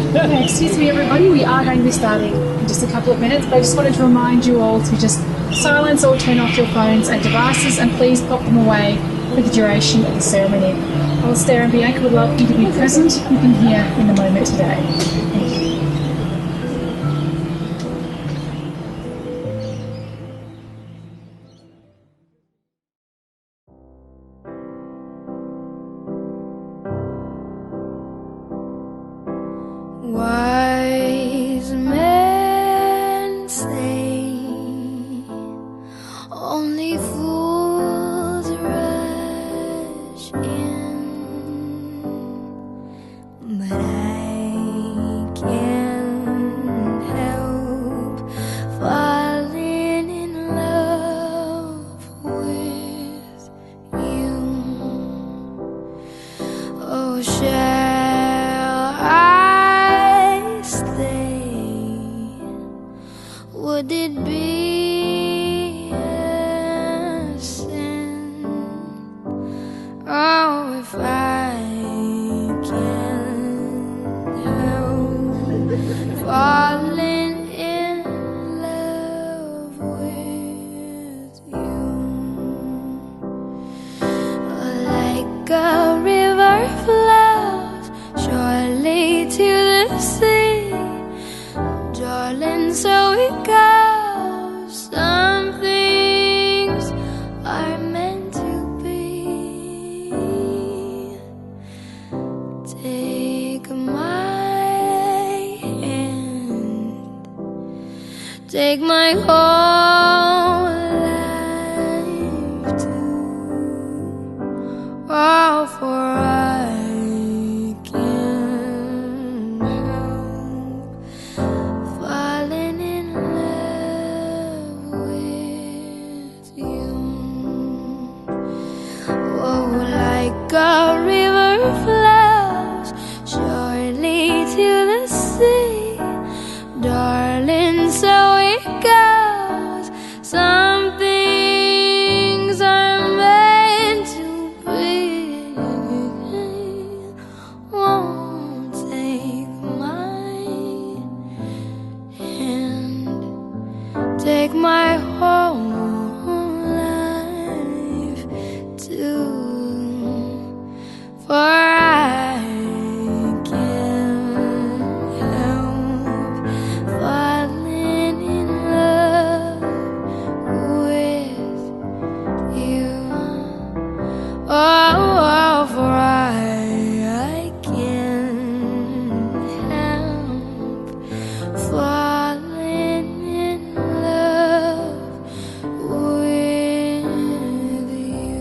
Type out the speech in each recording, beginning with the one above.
Okay, excuse me everybody, we are going to be starting in just a couple of minutes, but I just wanted to remind you all to just silence or turn off your phones and devices, and please pop them away for the duration of the ceremony. Alastair and Bianca would love you to be present with them here in the moment today. Thank you. Wise men say only fools rush in, but I can't help falling in love with you. Oh, shall I stay? Would it be a sin? Oh, if I can't help falling in love with you. Like a river flows surely to the sea, darling, so it goes. Some things are meant to be. Take my hand, take my whole life too. Oh, for I can't help falling in love with you. Oh, like a river flows surely to the sea, darling, so it goes. Some things are meant to be. Won't take my hand, take my whole life too, for I can't help falling in love with you. Oh, for I can't help falling in love with you.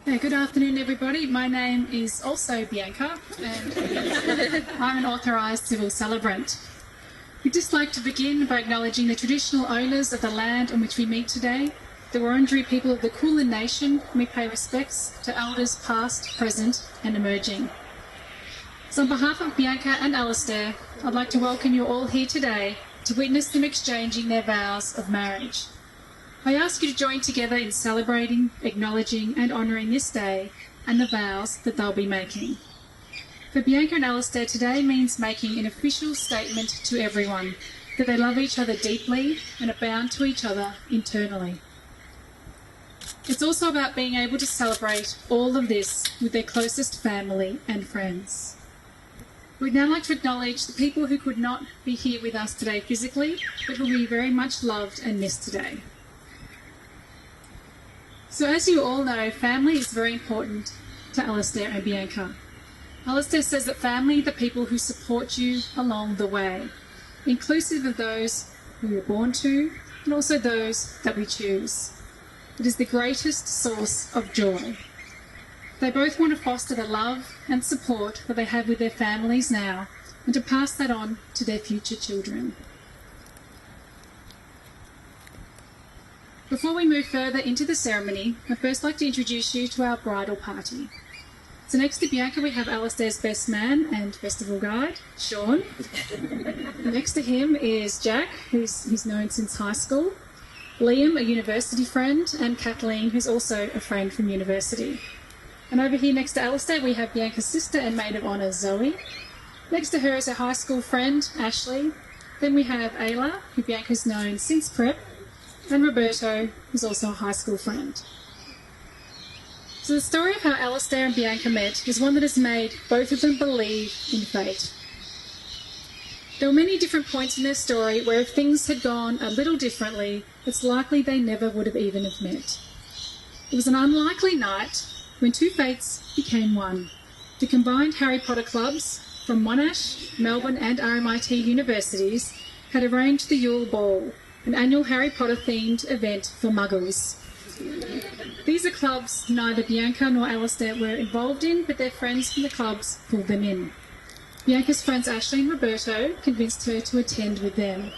Yeah, good afternoon everybody. My name is also Bianca and I'm an authorised civil celebrant. We'd just like to begin by acknowledging the traditional owners of the land on which we meet today, the Wurundjeri people of the Kulin Nation, and we pay respects to elders past, present and emerging. So on behalf of Bianca and Alastair, I'd like to welcome you all here today to witness them exchanging their vows of marriage. I ask you to join together in celebrating, acknowledging and honouring this day and the vows that they'll be making. For Bianca and Alastair, today means making an official statement to everyone that they love each other deeply and are bound to each other internally. It's also about being able to celebrate all of this with their closest family and friends. We'd now like to acknowledge the people who could not be here with us today physically, but will be very much loved and missed today. So as you all know, family is very important to Alastair and Bianca. Alastair says that family are the people who support you along the way, inclusive of those who we are born to and also those that we choose. It is the greatest source of joy. They both want to foster the love and support that they have with their families now and to pass that on to their future children. Before we move further into the ceremony, I'd first like to introduce you to our bridal party. So next to Bianca we have Alastair's best man and festival guide, Sean. Next to him is Jack, who's known since high school, Liam, a university friend, and Kathleen, who's also a friend from university. And over here next to Alastair, we have Bianca's sister and maid of honour, Zoe. Next to her is her high school friend, Ashley. Then we have Ayla, who Bianca's known since prep, and Roberto, who's also a high school friend. So the story of how Alastair and Bianca met is one that has made both of them believe in fate. There were many different points in their story where if things had gone a little differently, it's likely they never would have even have met. It was an unlikely night when two fates became one. The combined Harry Potter clubs from Monash, Melbourne and RMIT universities had arranged the Yule Ball, an annual Harry Potter themed event for muggles. These are clubs neither Bianca nor Alastair were involved in, but their friends from the clubs pulled them in. Bianca's friends Ashley and Roberto convinced her to attend with them.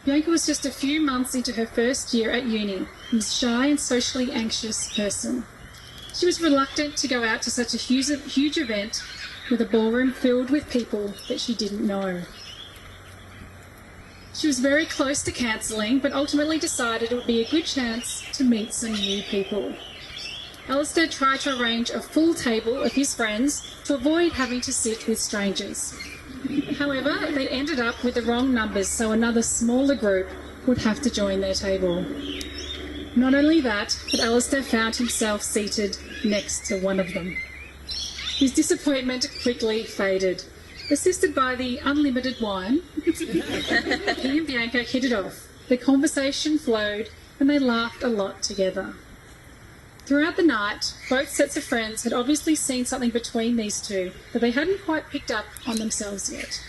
Bianca was just a few months into her first year at uni and was a shy and socially anxious person. She was reluctant to go out to such a huge event with a ballroom filled with people that she didn't know. She was very close to cancelling, but ultimately decided it would be a good chance to meet some new people. Alastair tried to arrange a full table of his friends to avoid having to sit with strangers. However, they ended up with the wrong numbers, so another smaller group would have to join their table. Not only that, but Alastair found himself seated next to one of them. His disappointment quickly faded. Assisted by the unlimited wine, he and Bianca hit it off. The conversation flowed and they laughed a lot together. Throughout the night, both sets of friends had obviously seen something between these two that they hadn't quite picked up on themselves yet.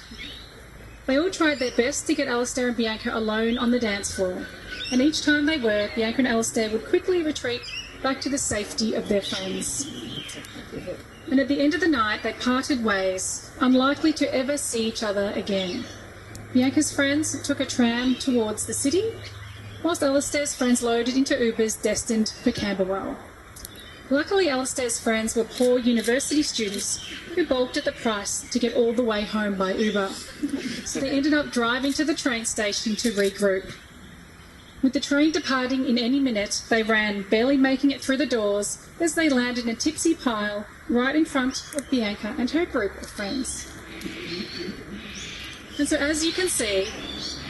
They all tried their best to get Alastair and Bianca alone on the dance floor, and each time they were, Bianca and Alastair would quickly retreat back to the safety of their friends. And at the end of the night, they parted ways, unlikely to ever see each other again. Bianca's friends took a tram towards the city, whilst Alastair's friends loaded into Ubers destined for Camberwell. Luckily, Alastair's friends were poor university students who balked at the price to get all the way home by Uber, so they ended up driving to the train station to regroup. With the train departing in any minute, they ran, barely making it through the doors, as they landed in a tipsy pile right in front of Bianca and her group of friends. And so as you can see,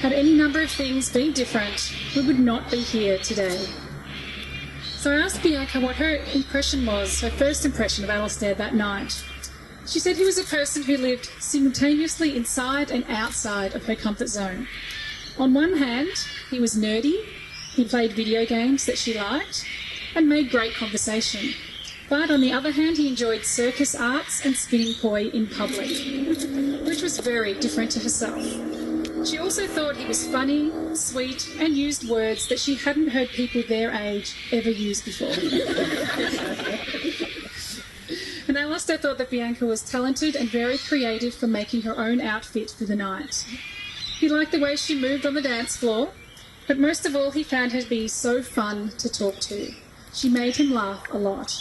had any number of things been different, we would not be here today. So I asked Bianca what her impression was, her first impression of Alastair that night. She said he was a person who lived simultaneously inside and outside of her comfort zone. On one hand, he was nerdy, he played video games that she liked, and made great conversation. But on the other hand, he enjoyed circus arts and spinning poi in public, which was very different to herself. She also thought he was funny, sweet, and used words that she hadn't heard people their age ever use before. And Alastair thought that Bianca was talented and very creative for making her own outfit for the night. He liked the way she moved on the dance floor, but most of all he found her to be so fun to talk to. She made him laugh a lot.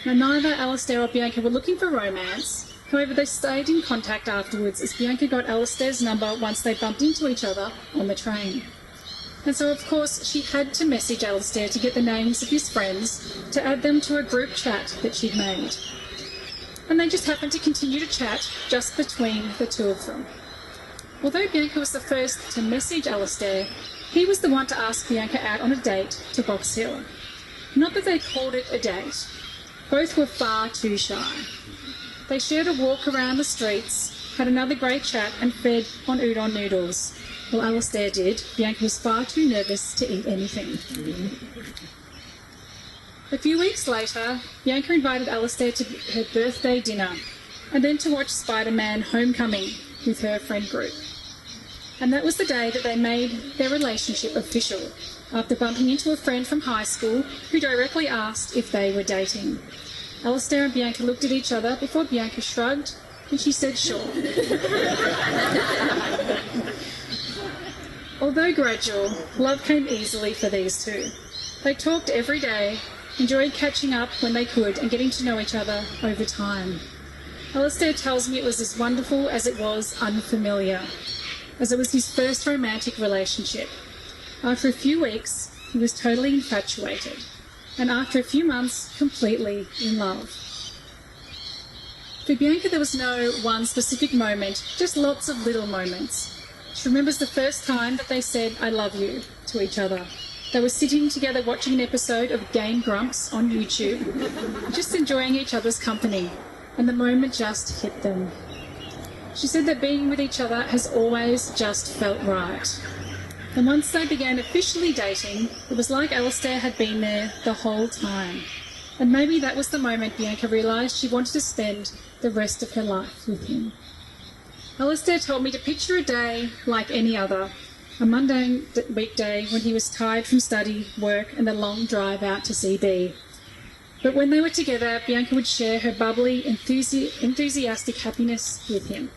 Now, neither Alastair or Bianca were looking for romance. However, they stayed in contact afterwards as Bianca got Alastair's number once they bumped into each other on the train. And so, of course, she had to message Alastair to get the names of his friends to add them to a group chat that she'd made. And they just happened to continue to chat just between the two of them. Although Bianca was the first to message Alastair, he was the one to ask Bianca out on a date to Box Hill. Not that they called it a date. Both were far too shy. They shared a walk around the streets, had another great chat and fed on udon noodles. Well, Alastair did. Bianca was far too nervous to eat anything. A few weeks later, Bianca invited Alastair to her birthday dinner and then to watch Spider-Man Homecoming with her friend group. And that was the day that they made their relationship official, after bumping into a friend from high school who directly asked if they were dating. Alastair and Bianca looked at each other before Bianca shrugged and she said sure. Although gradual, love came easily for these two. They talked every day, enjoyed catching up when they could and getting to know each other over time. Alastair tells me it was as wonderful as it was unfamiliar, as it was his first romantic relationship. After a few weeks, he was totally infatuated. and after a few months, completely in love. For Bianca, there was no one specific moment, just lots of little moments. She remembers the first time that they said, "I love you," to each other. They were sitting together watching an episode of Game Grumps on YouTube, just enjoying each other's company, and the moment just hit them. She said that being with each other has always just felt right. And once they began officially dating, it was like Alastair had been there the whole time. And maybe that was the moment Bianca realised she wanted to spend the rest of her life with him. Alastair told me to picture a day like any other, a mundane weekday when he was tired from study, work and a long drive out to CB. But when they were together, Bianca would share her bubbly, enthusiastic happiness with him.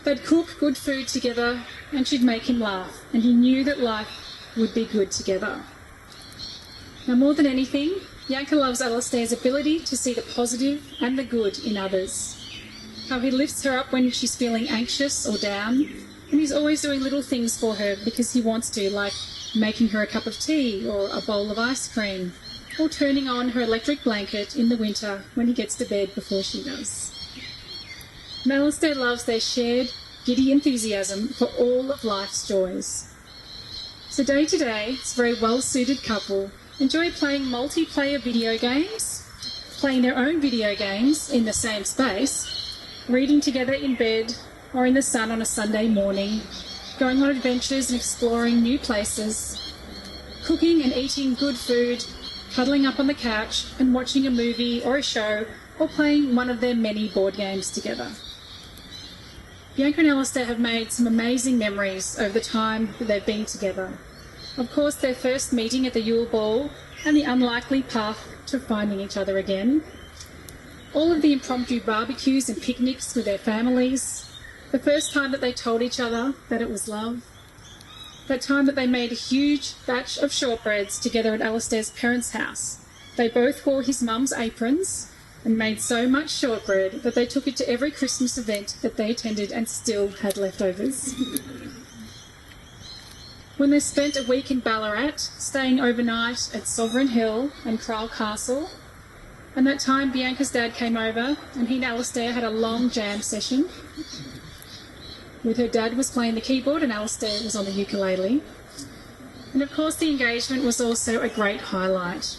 They'd cook good food together and she'd make him laugh, and he knew that life would be good together. Now, more than anything, Bianca loves Alastair's ability to see the positive and the good in others. How he lifts her up when she's feeling anxious or down, and he's always doing little things for her because he wants to, like making her a cup of tea or a bowl of ice cream, or turning on her electric blanket in the winter when he gets to bed before she does. And Alastair loves their shared, giddy enthusiasm for all of life's joys. So day to day, this very well-suited couple enjoy playing multiplayer video games, playing their own video games in the same space, reading together in bed or in the sun on a Sunday morning, going on adventures and exploring new places, cooking and eating good food, cuddling up on the couch and watching a movie or a show, or playing one of their many board games together. Bianca and Alastair have made some amazing memories over the time that they've been together. Of course, their first meeting at the Yule Ball and the unlikely path to finding each other again. All of the impromptu barbecues and picnics with their families. The first time that they told each other that it was love. That time that they made a huge batch of shortbreads together at Alastair's parents' house. They both wore his mum's aprons and made so much shortbread that they took it to every Christmas event that they attended and still had leftovers. When they spent a week in Ballarat, staying overnight at Sovereign Hill and Cryle Castle, and that time Bianca's dad came over and he and Alastair had a long jam session. With her dad was playing the keyboard and Alastair was on the ukulele. And of course the engagement was also a great highlight.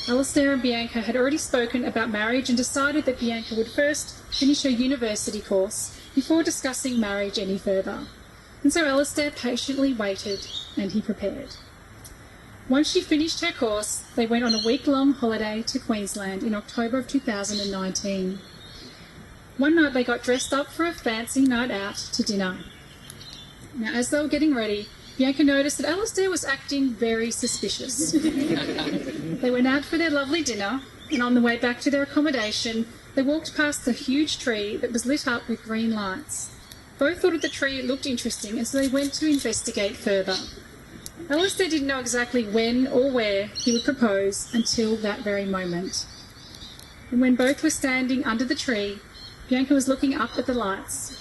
Alastair and Bianca had already spoken about marriage and decided that Bianca would first finish her university course before discussing marriage any further. And so Alastair patiently waited and he prepared. Once she finished her course, they went on a week-long holiday to Queensland in October of 2019. One night they got dressed up for a fancy night out to dinner. Now, as they were getting ready, Bianca noticed that Alastair was acting very suspicious. They went out for their lovely dinner, and on the way back to their accommodation, they walked past a huge tree that was lit up with green lights. Both thought that the tree looked interesting, and so they went to investigate further. Alastair didn't know exactly when or where he would propose until that very moment. And when both were standing under the tree, Bianca was looking up at the lights.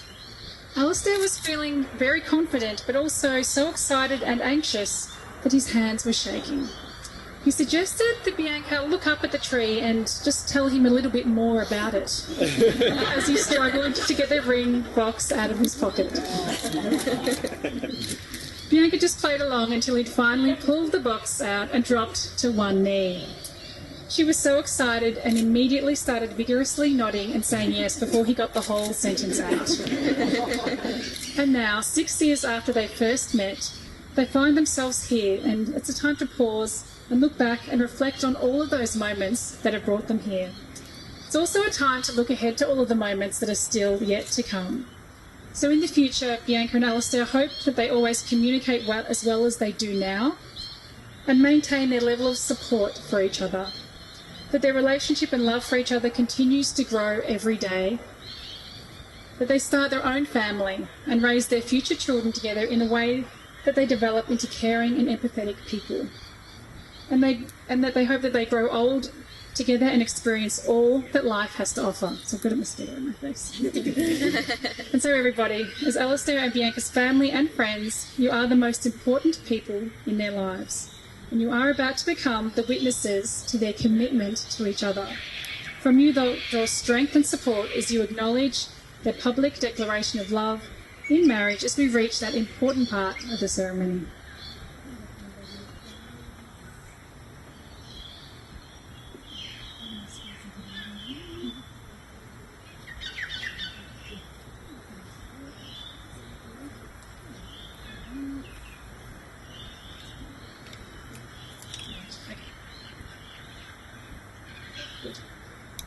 Alastair was feeling very confident, but also so excited and anxious that his hands were shaking. He suggested that Bianca look up at the tree and just tell him a little bit more about it, as he struggled to get the ring box out of his pocket. Bianca just played along until he'd finally pulled the box out and dropped to one knee. She was so excited and immediately started vigorously nodding and saying yes before he got the whole sentence out. And now, 6 years after they first met, they find themselves here, and it's a time to pause and look back and reflect on all of those moments that have brought them here. It's also a time to look ahead to all of the moments that are still yet to come. So in the future, Bianca and Alastair hope that they always communicate well as they do now and maintain their level of support for each other. That their relationship and love for each other continues to grow every day. That they start their own family and raise their future children together in a way that they develop into caring and empathetic people. And that they hope that they grow old together and experience all that life has to offer. So I've got a mosquito in my face. And so everybody, as Alastair and Bianca's family and friends, you are the most important people in their lives. and you are about to become the witnesses to their commitment to each other. From you, they'll draw strength and support as you acknowledge their public declaration of love in marriage as we reach that important part of the ceremony.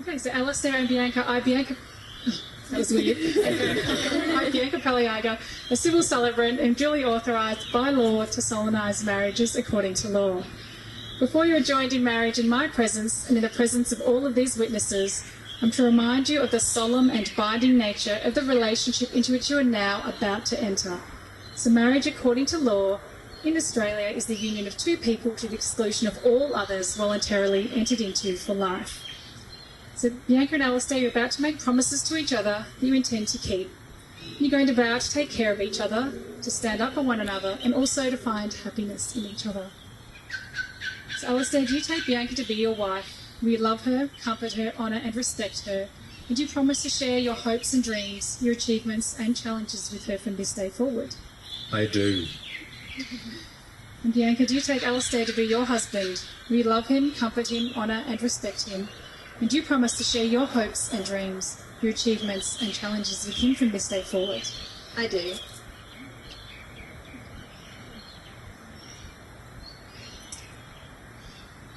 Okay, so Alastair and Bianca, that was weird. I, Bianca Paliaga, a civil celebrant and duly authorised by law to solemnise marriages according to law. Before you are joined in marriage in my presence and in the presence of all of these witnesses, I'm to remind you of the solemn and binding nature of the relationship into which you are now about to enter. So marriage according to law in Australia is the union of two people to the exclusion of all others voluntarily entered into for life. So Bianca and Alastair, you're about to make promises to each other that you intend to keep. You're going to vow to take care of each other, to stand up for one another, and also to find happiness in each other. So Alastair, do you take Bianca to be your wife? Will you love her, comfort her, honour and respect her? And do you promise to share your hopes and dreams, your achievements and challenges with her from this day forward? I do. And Bianca, do you take Alastair to be your husband? Will you love him, comfort him, honour and respect him? And do you promise to share your hopes and dreams, your achievements and challenges with him from this day forward? I do.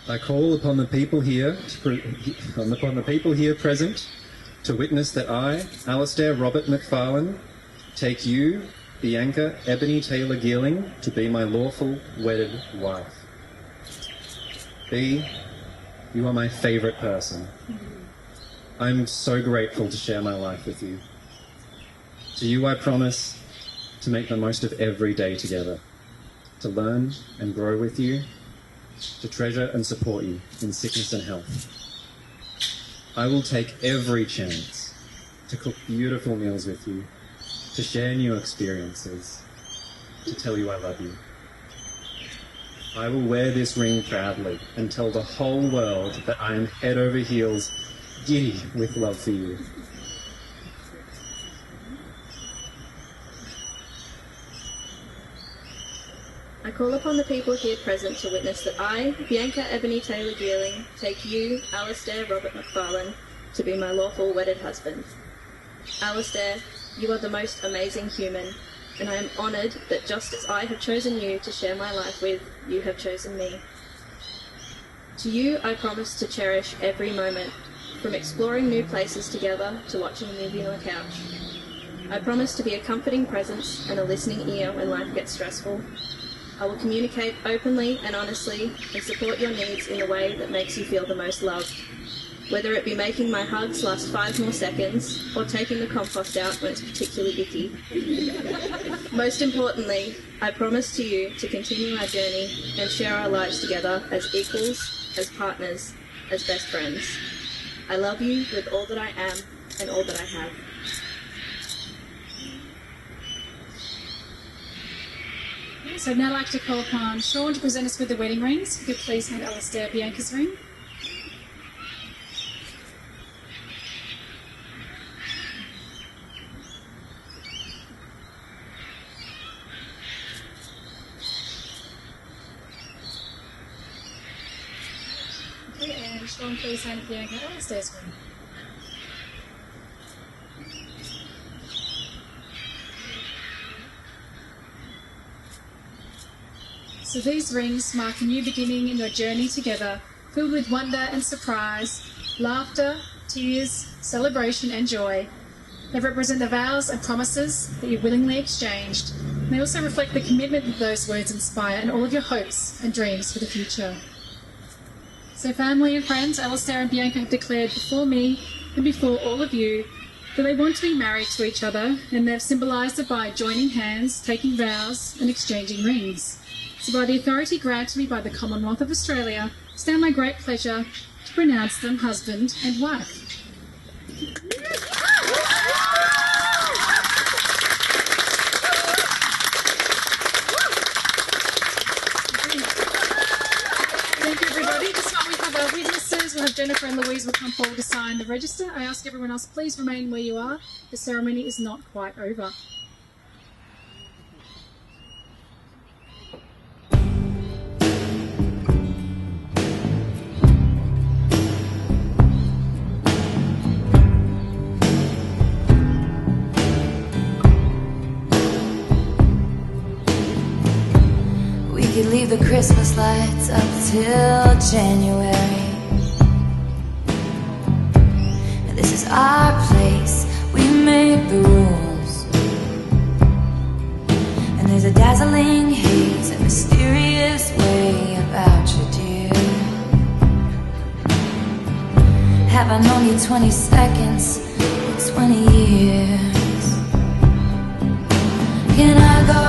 I call upon the people here present to witness that I, Alastair Robert Macfarlane, take you, Bianca Ebony Taylor Geerling, to be my lawful wedded wife. B, you are my favourite person. I'm so grateful to share my life with you. To you I promise to make the most of every day together, to learn and grow with you, to treasure and support you in sickness and health. I will take every chance to cook beautiful meals with you, to share new experiences, to tell you I love you. I will wear this ring proudly and tell the whole world that I am head over heels, giddy with love for you. I call upon the people here present to witness that I, Bianca Ebony Taylor Geerling, take you, Alastair Robert Macfarlane, to be my lawful wedded husband. Alastair, you are the most amazing human, and I am honoured that just as I have chosen you to share my life with, you have chosen me. To you I promise to cherish every moment, from exploring new places together to watching a movie on the couch. I promise to be a comforting presence and a listening ear when life gets stressful. I will communicate openly and honestly and support your needs in the way that makes you feel the most loved, whether it be making my hugs last 5 more seconds or taking the compost out when it's particularly icky. Most importantly, I promise to you to continue our journey and share our lives together as equals, as partners, as best friends. I love you with all that I am and all that I have. So I'd now like to call upon Sean to present us with the wedding rings. If you could please hand Alastair Bianca's ring. Okay, and Sean, please hand Bianca Alastair's ring. So these rings mark a new beginning in your journey together, filled with wonder and surprise, laughter, tears, celebration and joy. They represent the vows and promises that you willingly exchanged, and they also reflect the commitment that those words inspire and all of your hopes and dreams for the future. So family and friends, Alastair and Bianca have declared before me and before all of you that they want to be married to each other, and they've symbolised it by joining hands, taking vows and exchanging rings. So by the authority granted me by the Commonwealth of Australia, it's now my great pleasure to pronounce them husband and wife. everybody. This one we have our witnesses. We'll have Jennifer and Louise will come forward to sign the register. I ask everyone else, please remain where you are. The ceremony is not quite over. We could leave the Christmas lights up till January. This is our place, we make the rules. And there's a dazzling haze, a mysterious way about you, dear. Have I known you 20 seconds or 20 years? Can I go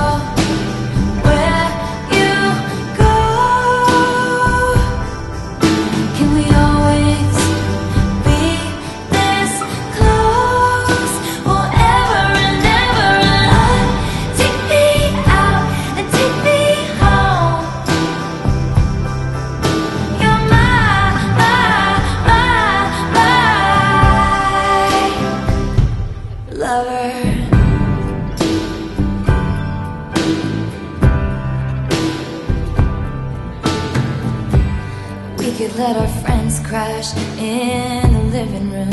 where you go? Can we always be this close forever and ever? And take me out and take me home. You're my lover. We could let our friends crash in the living room.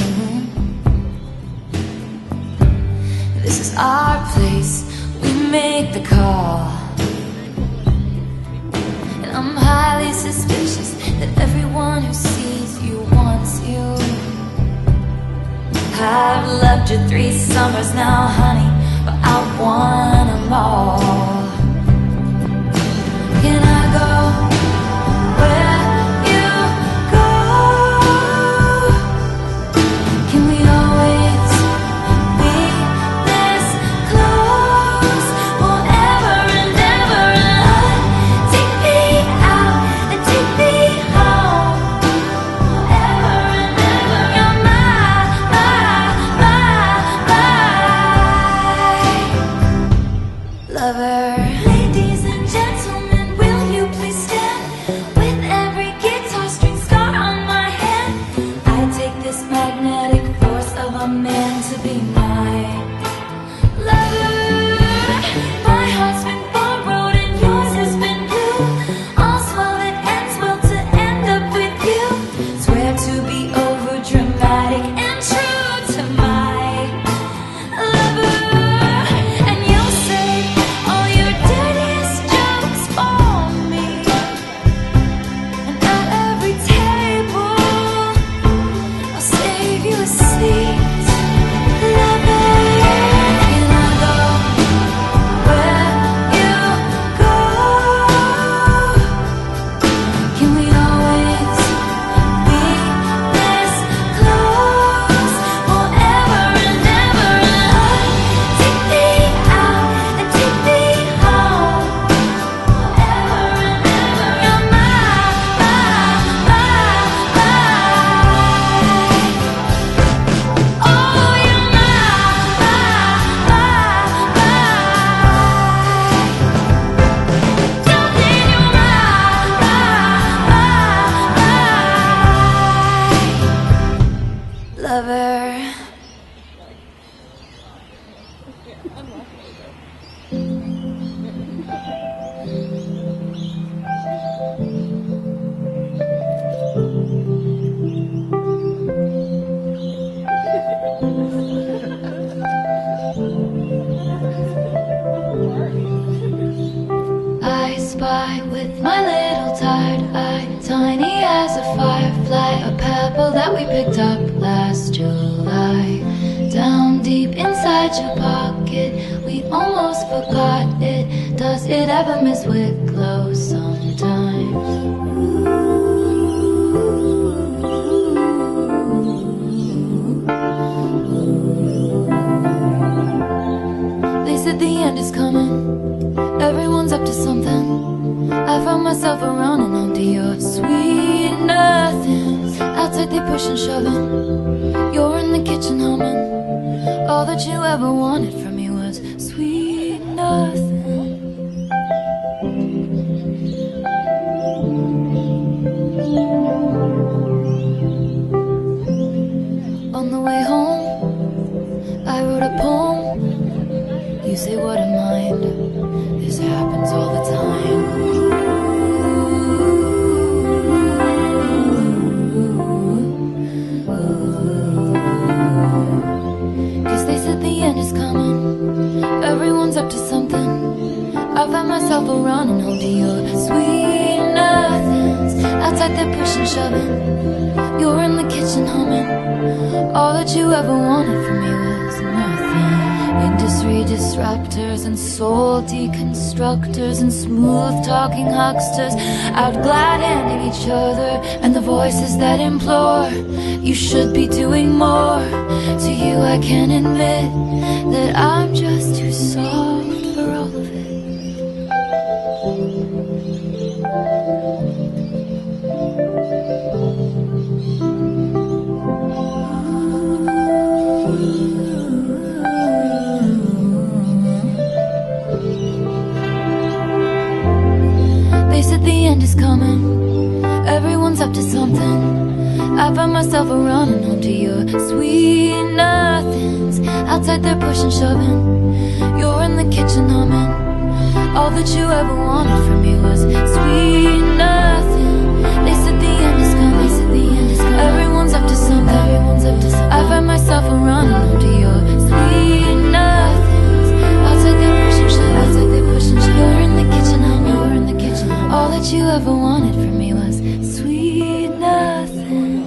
This is our place, we make the call. And I'm highly suspicious that everyone who sees you wants you. I've loved you 3 summers now, honey, but I want them all. Can I go where you go? Can we always be this close forever and ever? And take me out and take me home forever and ever. You're my lover. Ladies and gentlemen, will you please stand? With every guitar string scar on my hand, I take this magnetic force of a man to be my lover. My heart's been borrowed and yours has been blue. All's well that ends well to end up with you. Swear to be over dramatic and true to my lover. And you'll say all your dirtiest jokes for me. And at every table I'll save you a seat. Lover, can I go where you go? Can we always be this close forever and ever? Take me out and take me home forever and ever. You're oh, you're darling, you're lover. I spy with my little tired eye, tiny as a firefly, a pebble that we picked up last July. Down deep inside your pocket, we almost forgot it. Does it ever miss Wicklow sometimes? They said the end is coming, everyone's up to something. I found myself around and onto your sweet nothings. Outside they push and shoving, you're in the kitchen humming. All that you ever wanted from me was sweet nothing. nothing. You're in the kitchen humming. All that you ever wanted from me was nothing. Industry disruptors and soul deconstructors and smooth talking hucksters out glad-handing each other, and the voices that implore you should be doing more. To you I can admit that I'm just too soft for all of it. They said the end is coming, everyone's up to something. I find myself running home to your sweet nothings. Outside they're pushing, shoving. You're in the kitchen humming. All that you ever wanted from me was sweet nothing. They said the end is coming. Everyone's up to something. I find myself running home to your sweet nothings. Outside they're pushing, shoving. You're in the kitchen humming. All that you ever wanted from me was sweet nothing.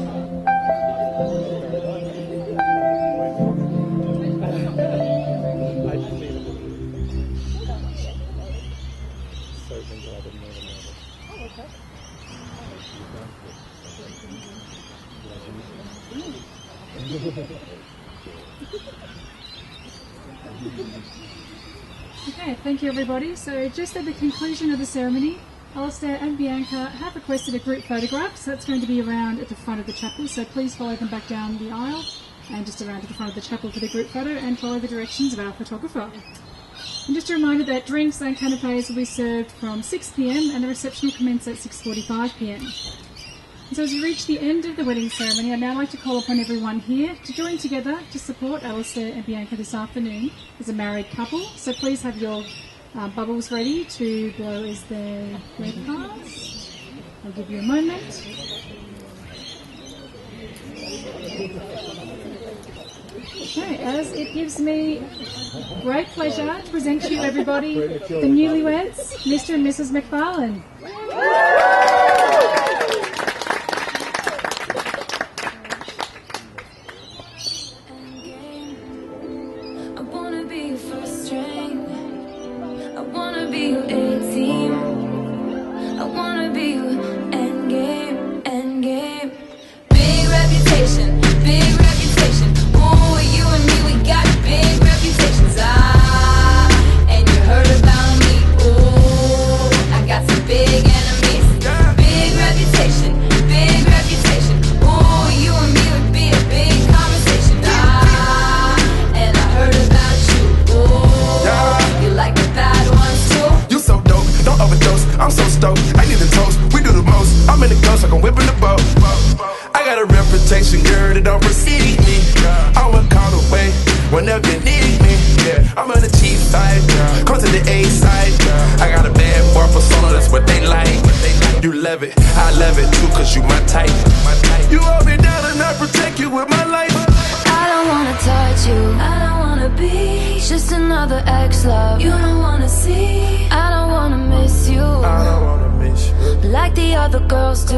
Okay, thank you everybody. So just at the conclusion of the ceremony, Alastair and Bianca have requested a group photograph, so that's going to be around at the front of the chapel, so please follow them back down the aisle and just around to the front of the chapel for the group photo, and follow the directions of our photographer. And just a reminder that drinks and canapes will be served from 6 p.m. and the reception will commence at 6:45 p.m. And so as we reach the end of the wedding ceremony, I'd now like to call upon everyone here to join together to support Alastair and Bianca this afternoon as a married couple. So please have your bubbles ready to blow as they red pass. I'll give you a moment. Okay, as it gives me great pleasure to present to you everybody the newlyweds, Mr. and Mrs. Macfarlane. I wanna be your first string. I wanna be your A-team. I wanna be your endgame, endgame. Big reputation, big reputation. Ooh, you and me, we got big reputations. And you heard about me. Ooh, I got some big enemies. Big reputation, big reputation. Ooh, you and me would be a big conversation. And I heard about you. Ooh, you like the bad ones too. You so dope, don't overdose. I'm so stoked, I need a toast. We do the most. I'm in the ghost like I'm whipping the boat. I got a reputation, girl, that don't precede me. I'm a call away whenever you need me. Yeah, I'm on the cheap side, come to the A side. I got a bad boy persona, that's what they like. You love it, I love it too, cause you my type. You hold me down and I protect you with my life. I don't wanna touch you, I don't wanna be just another ex-love you don't wanna see. I don't wanna miss you I don't wanna miss you. like the other girls do.